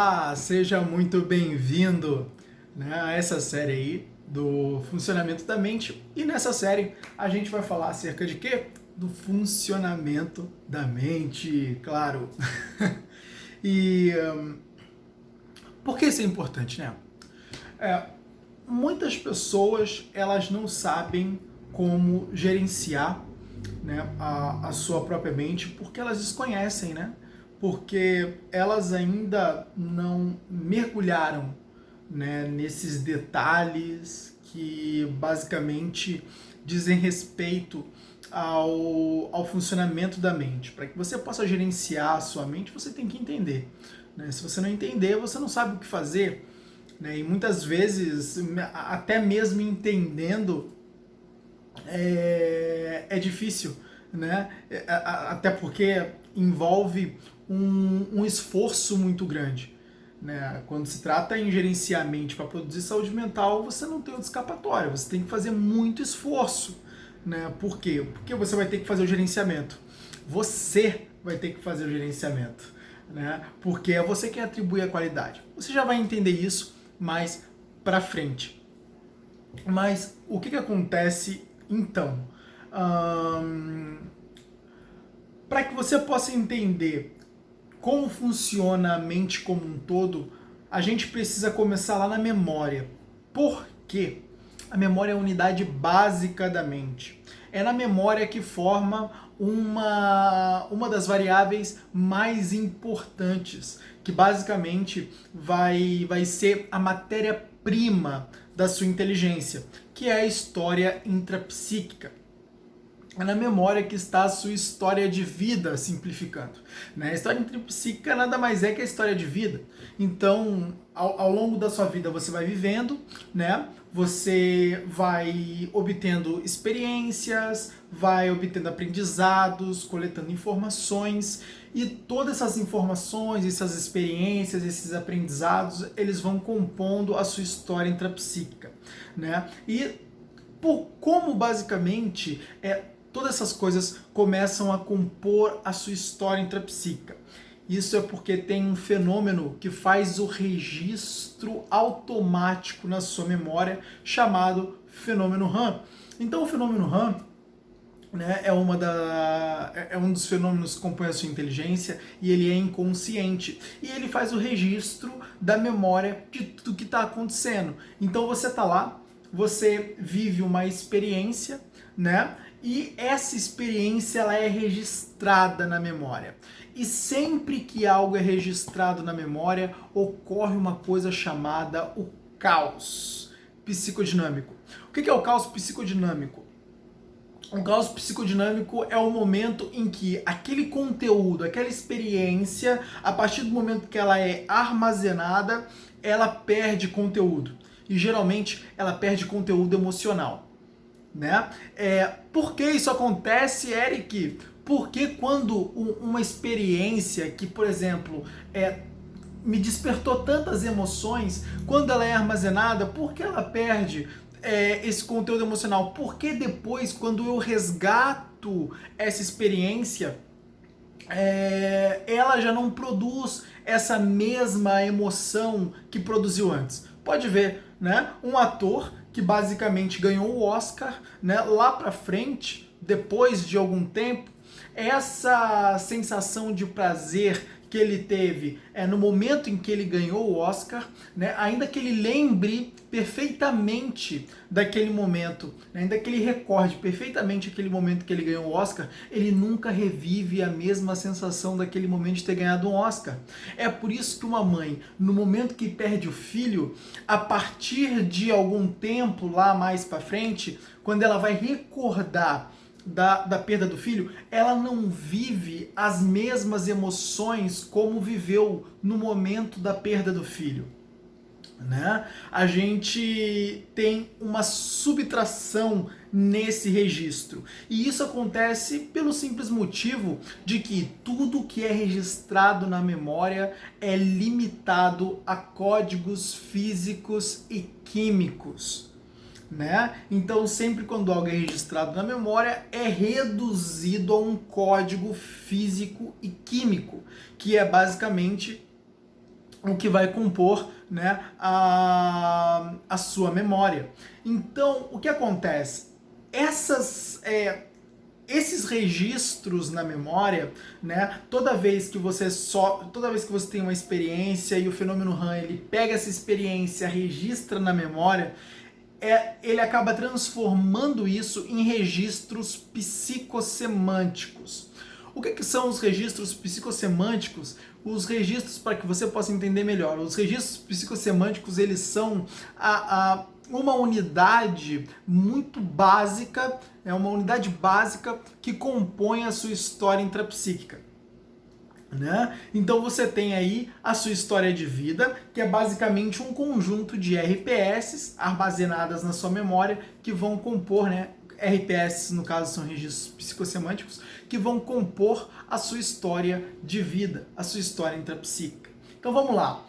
Olá, seja muito bem-vindo, né, a essa série aí do funcionamento da mente. E nessa série a gente vai falar acerca de quê? Do funcionamento da mente, claro. E por que isso é importante, né? Muitas pessoas elas não sabem como gerenciar, né, a sua própria mente porque elas desconhecem, né? Porque elas ainda não mergulharam, né, nesses detalhes que basicamente dizem respeito ao funcionamento da mente. Para que você possa gerenciar a sua mente, você tem que entender, né? Se você não entender, você não sabe o que fazer, né? E muitas vezes, até mesmo entendendo, é difícil, né? Até porque envolve um esforço muito grande, né? Quando se trata em gerenciar a mente para produzir saúde mental, você não tem outra escapatória, você tem que fazer muito esforço, né? Por quê? Porque você vai ter que fazer o gerenciamento. Você vai ter que fazer o gerenciamento, né? Porque é você quem atribui a qualidade. Você já vai entender isso mais para frente. Mas o que acontece então? Para que você possa entender como funciona a mente como um todo, a gente precisa começar lá na memória. Por quê? A memória é a unidade básica da mente. É na memória que forma uma das variáveis mais importantes, que basicamente vai ser a matéria-prima da sua inteligência, que é a história intrapsíquica. É na memória que está a sua história de vida, simplificando, né? A história intrapsíquica nada mais é que a história de vida. Então, ao longo da sua vida, você vai vivendo, né? Você vai obtendo experiências, vai obtendo aprendizados, coletando informações, e todas essas informações, essas experiências, esses aprendizados, eles vão compondo a sua história intrapsíquica, né? E por como basicamente todas essas coisas começam a compor a sua história intrapsíquica. Isso é porque tem um fenômeno que faz o registro automático na sua memória, chamado fenômeno RAM. Então o fenômeno RAM, né, é um dos fenômenos que compõem a sua inteligência, e ele é inconsciente. E ele faz o registro da memória de tudo que está acontecendo. Então você está lá, você vive uma experiência, né? E essa experiência ela é registrada na memória. E sempre que algo é registrado na memória, ocorre uma coisa chamada o caos psicodinâmico. O que é o caos psicodinâmico? O caos psicodinâmico é o momento em que aquele conteúdo, aquela experiência, a partir do momento que ela é armazenada, ela perde conteúdo. E geralmente ela perde conteúdo emocional, né? Por que isso acontece, Eric? Porque quando uma experiência que, por exemplo, me despertou tantas emoções, quando ela é armazenada, por que ela perde esse conteúdo emocional? Porque depois, quando eu resgato essa experiência, ela já não produz essa mesma emoção que produziu antes. Pode ver, né? Um ator que basicamente ganhou o Oscar, né? Lá pra frente, depois de algum tempo, essa sensação de prazer que ele teve no momento em que ele ganhou o Oscar, né, ainda que ele lembre perfeitamente daquele momento, né, ainda que ele recorde perfeitamente aquele momento que ele ganhou o Oscar, ele nunca revive a mesma sensação daquele momento de ter ganhado um Oscar. É por isso que uma mãe, no momento que perde o filho, a partir de algum tempo lá mais para frente, quando ela vai recordar da perda do filho, ela não vive as mesmas emoções como viveu no momento da perda do filho, né? A gente tem uma subtração nesse registro, e isso acontece pelo simples motivo de que tudo que é registrado na memória é limitado a códigos físicos e químicos, né? Então sempre quando algo é registrado na memória é reduzido a um código físico e químico, que é basicamente o que vai compor, né, a sua memória. Então, o que acontece? Esses registros na memória, né, toda vez que você tem uma experiência e o fenômeno RAM ele pega essa experiência, registra na memória, ele acaba transformando isso em registros psicossemânticos. O que são os registros psicossemânticos? Os registros, para que você possa entender melhor, os registros psicossemânticos, eles são uma unidade muito básica, é uma unidade básica que compõe a sua história intrapsíquica. Né? Então você tem aí a sua história de vida, que é basicamente um conjunto de RPS armazenadas na sua memória que vão compor, né? RPS, no caso, são registros psicossemânticos, que vão compor a sua história de vida, a sua história intrapsíquica. Então vamos lá.